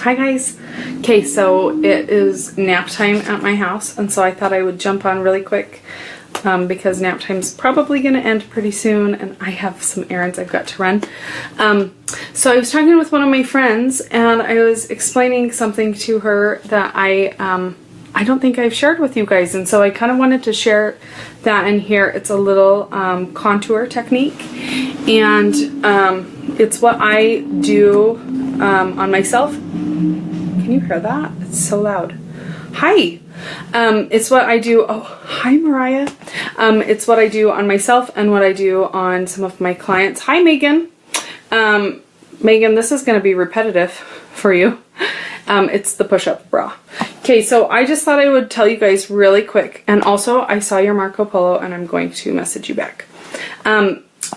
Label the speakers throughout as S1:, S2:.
S1: Hi guys. Okay, so it is nap time at my house, and so I thought I would jump on really quick because nap time's probably going to end pretty soon, and I have some errands I've got to run. So I was talking with one of my friends, and I was explaining something to her that I don't think I've shared with you guys, and so I kind of wanted to share that in here. It's a little contour technique, and it's what I do on myself. Can you hear that? It's so loud. Hi. It's what I do. Oh, hi, Mariah. It's what I do on myself and what I do on some of my clients. Hi, Megan. Megan, this is going to be repetitive for you. It's the push-up bra. Okay, so I just thought I would tell you guys really quick. And also, I saw your Marco Polo, and I'm going to message you back.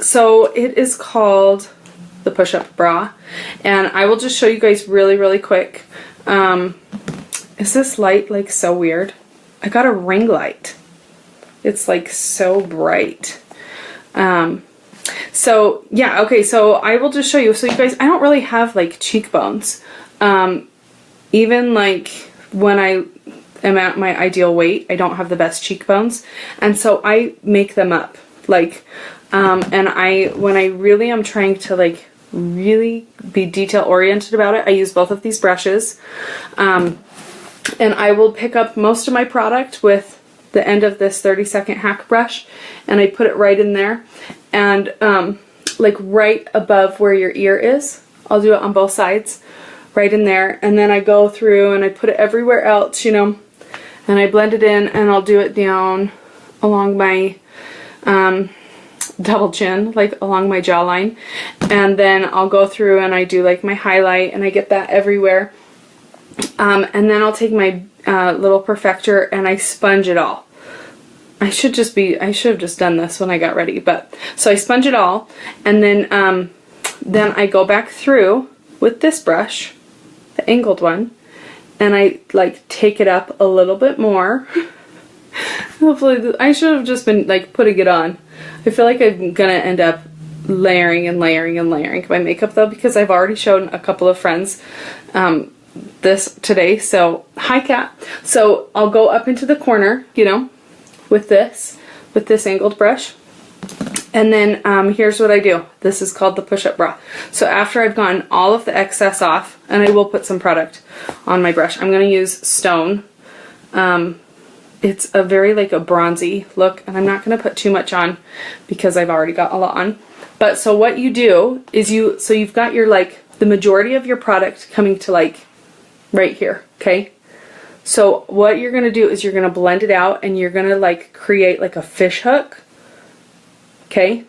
S1: So it is called the push-up bra, and I will just show you guys really quick. Is this light like so weird? I got a ring light. It's like so bright. So yeah, okay, so I will just show you. So you guys, I don't really have like cheekbones. Even like when I am at my ideal weight, I don't have the best cheekbones, and so I make them up. Like, and when I really am trying to like really be detail oriented about it, I use both of these brushes. And I will pick up most of my product with the end of this 30-second hack brush, and I put it right in there, and like right above where your ear is. I'll do it on both sides, right in there, and then I go through and I put it everywhere else, you know, and I blend it in, and I'll do it down along my double chin, like along my jawline, and then I'll go through and I do like my highlight, and I get that everywhere. And then I'll take my little perfector and I sponge it all. I should have just done this when I got ready, but so I sponge it all, and then I go back through with this brush, the angled one, and I like take it up a little bit more. Hopefully, I should have just been like putting it on. I feel like I'm gonna end up layering and layering and layering my makeup though, because I've already shown a couple of friends this today. So hi, Kat. So I'll go up into the corner, you know, with this angled brush, and then here's what I do. This is called the push-up bra. So after I've gotten all of the excess off, and I will put some product on my brush, I'm going to use Stone. It's a very like a bronzy look, and I'm not going to put too much on because I've already got a lot on. But so what you do is you've got your like the majority of your product coming to like right here, okay? So what you're going to do is you're going to blend it out, and you're going to like create like a fish hook, okay?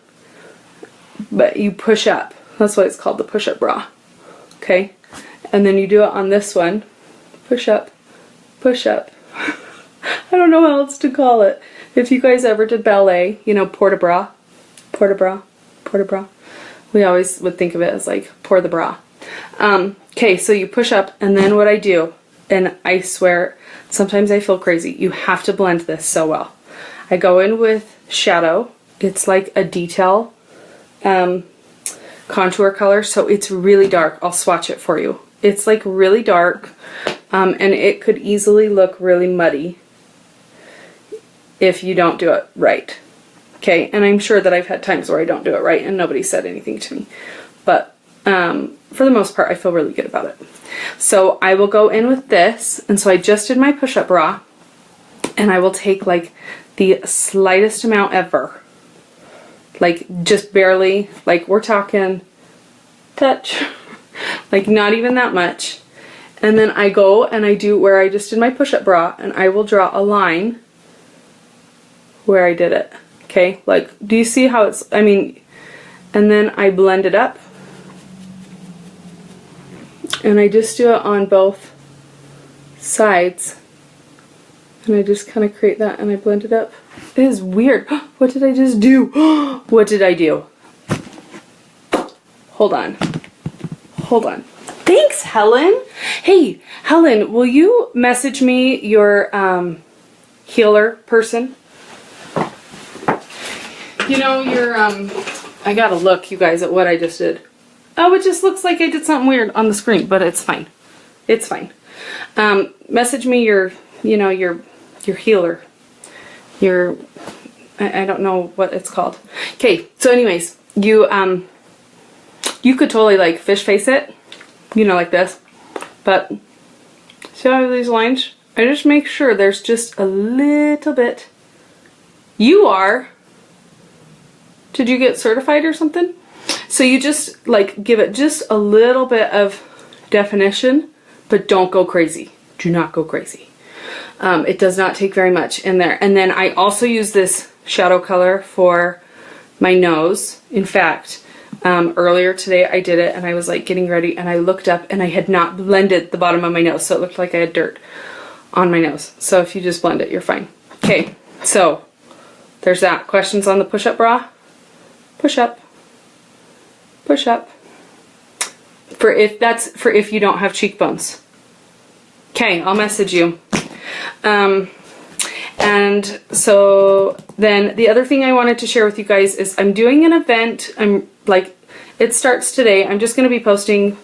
S1: But you push up. That's why it's called the push-up bra, okay? And then you do it on this one. Push up, push up. I don't know how else to call it. If you guys ever did ballet, you know, port-a-bras, port-a-bras, port-a-bras. We always would think of it as like pour the bra. Okay, so you push up, and then what I do, and I swear, sometimes I feel crazy, you have to blend this so well. I go in with shadow. It's like a detail contour color, so it's really dark. I'll swatch it for you. It's like really dark, and it could easily look really muddy if you don't do it right. Okay, and I'm sure that I've had times where I don't do it right and nobody said anything to me. But for the most part, I feel really good about it. So I will go in with this, and so I just did my push-up bra, and I will take like the slightest amount ever. Like just barely, like we're talking touch, like not even that much. And then I go and I do where I just did my push-up bra, and I will draw a line where I did it. Okay, like, do you see how it's, I mean, and then I blend it up, and I just do it on both sides, and I just kind of create that, and I blend it up. It is weird. What did I just do? What did I do? Hold on. Hold on. Thanks, Helen. Hey, Helen, will you message me your healer person? You know, your, I gotta look, you guys, at what I just did. Oh, it just looks like I did something weird on the screen, but it's fine. It's fine. Message me your, you know, your healer. Your, I don't know what it's called. Okay, so anyways, you could totally like fish face it, you know, like this. But see how these lines? I just make sure there's just a little bit. You are. Did you get certified or something? So you just like give it just a little bit of definition, but don't go crazy. Do not go crazy. It does not take very much in there. And then I also use this shadow color for my nose. In fact, earlier today I did it and I was like getting ready and I looked up and I had not blended the bottom of my nose, so it looked like I had dirt on my nose. So if you just blend it, you're fine. Okay, so there's that. Questions on the push-up bra? Push up. Push up. For if you don't have cheekbones. Okay, I'll message you. And so then the other thing I wanted to share with you guys is I'm doing an event. It starts today. I'm just going to be posting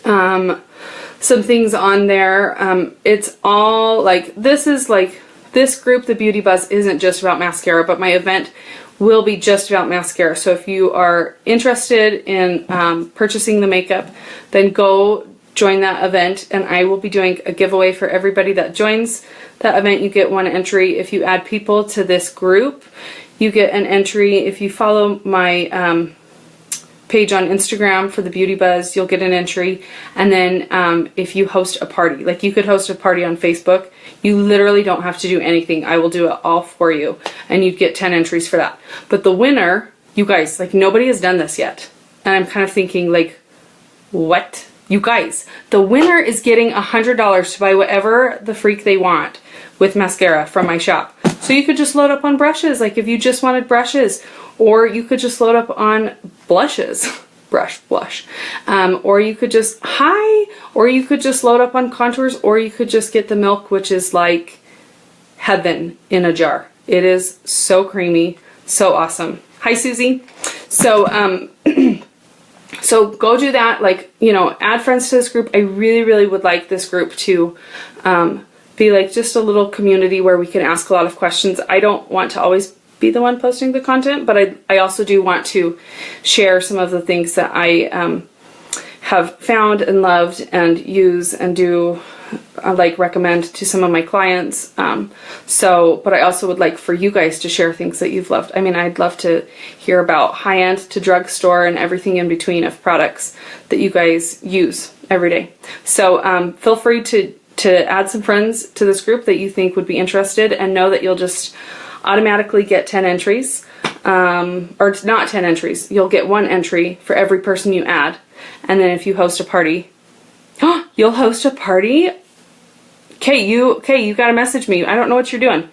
S1: some things on there. It's all like, this group, the Beauty Buzz, isn't just about mascara, but my event will be just about mascara. So if you are interested in purchasing the makeup, then go join that event, and I will be doing a giveaway for everybody that joins that event. You get one entry. If you add people to this group, you get an entry. If you follow my page on Instagram for the Beauty Buzz, you'll get an entry. And then if you host a party, like you could host a party on Facebook, you literally don't have to do anything. I will do it all for you, and you'd get 10 entries for that. But the winner, you guys, like nobody has done this yet. And I'm kind of thinking like, what? You guys, the winner is getting $100 to buy whatever the freak they want with mascara from my shop. So you could just load up on brushes, like if you just wanted brushes, or you could just load up on blushes, blush, or you could just, or you could just load up on contours, or you could just get the milk, which is like heaven in a jar. It is so creamy, so awesome. Hi, Susie. So, so go do that, like, you know, add friends to this group. I really, really would like this group to be like just a little community where we can ask a lot of questions. I don't want to always be the one posting the content, but I also do want to share some of the things that I have found and loved and use and do like recommend to some of my clients. But I also would like for you guys to share things that you've loved. I mean, I'd love to hear about high-end to drugstore and everything in between of products that you guys use every day. So feel free to add some friends to this group that you think would be interested, and know that you'll just automatically get 10 entries. Or not 10 entries. You'll get 1 entry for every person you add. And then if you host a party, you'll host a party? Okay, you gotta message me. I don't know what you're doing.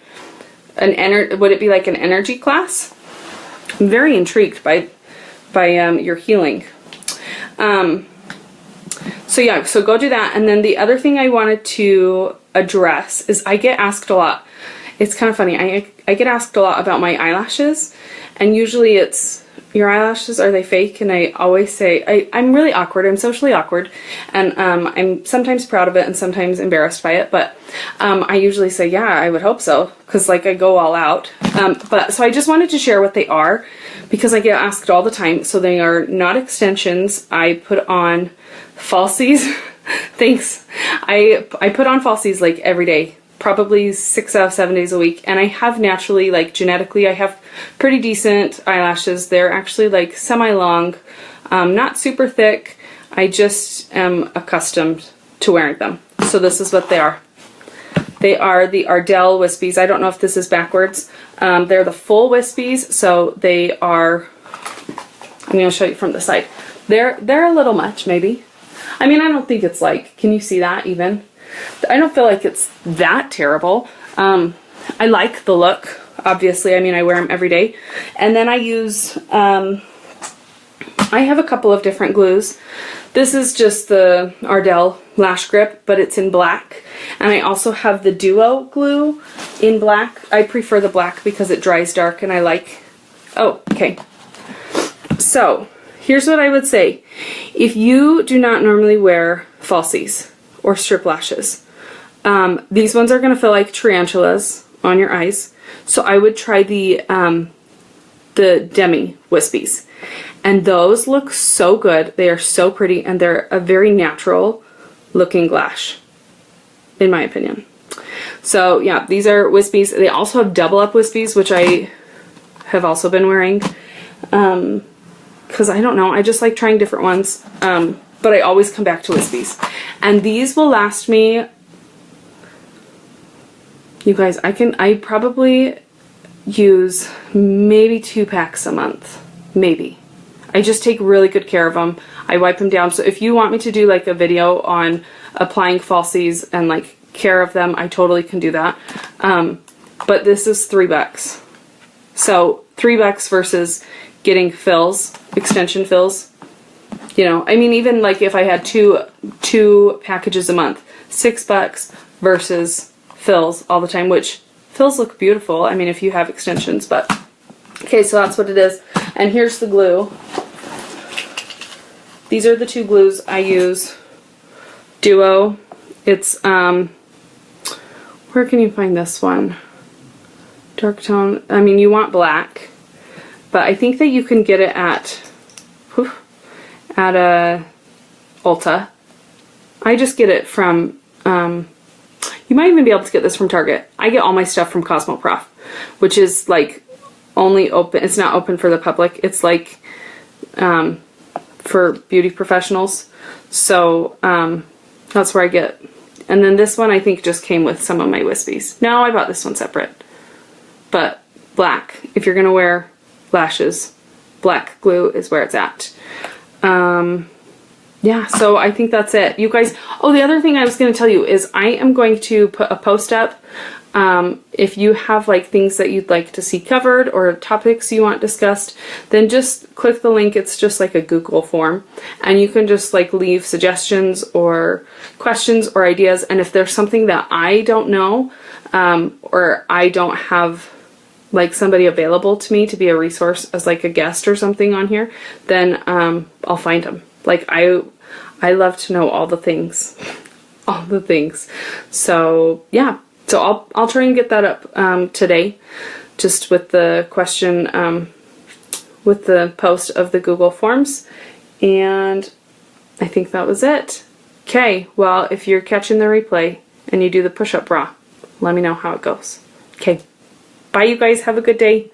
S1: Would it be like an energy class? I'm very intrigued by your healing. So yeah, so go do that. And then the other thing I wanted to address is I get asked a lot. It's kind of funny. I get asked a lot about my eyelashes, and usually it's, your eyelashes, are they fake? And I always say, I'm really awkward. I'm socially awkward, and I'm sometimes proud of it and sometimes embarrassed by it, but I usually say, yeah, I would hope so, because like I go all out. So I just wanted to share what they are, because I get asked all the time. So they are not extensions. I put on falsies. Thanks. I put on falsies like every day, probably 6 out of 7 days a week, and I have naturally, like genetically, I have pretty decent eyelashes. They're actually like semi-long, not super thick. I just am accustomed to wearing them. So this is what they are. They are the Ardell Wispies. I don't know if this is backwards. They're the full Wispies, so they are, I'm going to show you from the side. They're a little much, maybe. I mean, I don't think it's like, can you see that even? I don't feel like it's that terrible. I like the look, obviously. I mean, I wear them every day. And then I use, I have a couple of different glues. This is just the Ardell Lash Grip, but it's in black. And I also have the Duo glue in black. I prefer the black because it dries dark, and I like, oh, okay. So here's what I would say. If you do not normally wear falsies, or strip lashes. These ones are going to feel like tarantulas on your eyes. So I would try the Demi Wispies. And those look so good. They are so pretty, and they're a very natural looking lash, in my opinion. So yeah, these are wispies. They also have double up wispies, which I have also been wearing. Because I don't know, I just like trying different ones. But I always come back to wispies. And these will last me, you guys, I probably use maybe 2 packs a month. Maybe. I just take really good care of them. I wipe them down. So if you want me to do like a video on applying falsies and like care of them, I totally can do that. But this is $3. So $3 versus getting fills, extension fills. You know, I mean, even like if I had two packages a month, $6 versus fills all the time, which fills look beautiful. I mean, if you have extensions, but okay, so that's what it is. And here's the glue. These are the 2 glues I use. Duo. It's, where can you find this one? Dark tone. I mean, you want black, but I think that you can get it at a Ulta. I just get it from, you might even be able to get this from Target. I get all my stuff from Cosmoprof, which is like only open, it's not open for the public. It's like, for beauty professionals. So, that's where I get. And then this one I think just came with some of my wispies. No, I bought this one separate. But black, if you're gonna wear lashes, black glue is where it's at. Yeah, so I think that's it. You guys, oh, the other thing I was going to tell you is I am going to put a post up. If you have like things that you'd like to see covered or topics you want discussed, then just click the link. It's just like a Google form, and you can just like leave suggestions or questions or ideas. And if there's something that I don't know, or I don't have like somebody available to me to be a resource as like a guest or something on here, then I'll find them. Like I love to know all the things, all the things. So yeah, so I'll try and get that up today, just with the question, with the post of the Google Forms, and I think that was it. Okay, well, if you're catching the replay and you do the push-up bra, let me know how it goes. Okay, bye you guys, have a good day.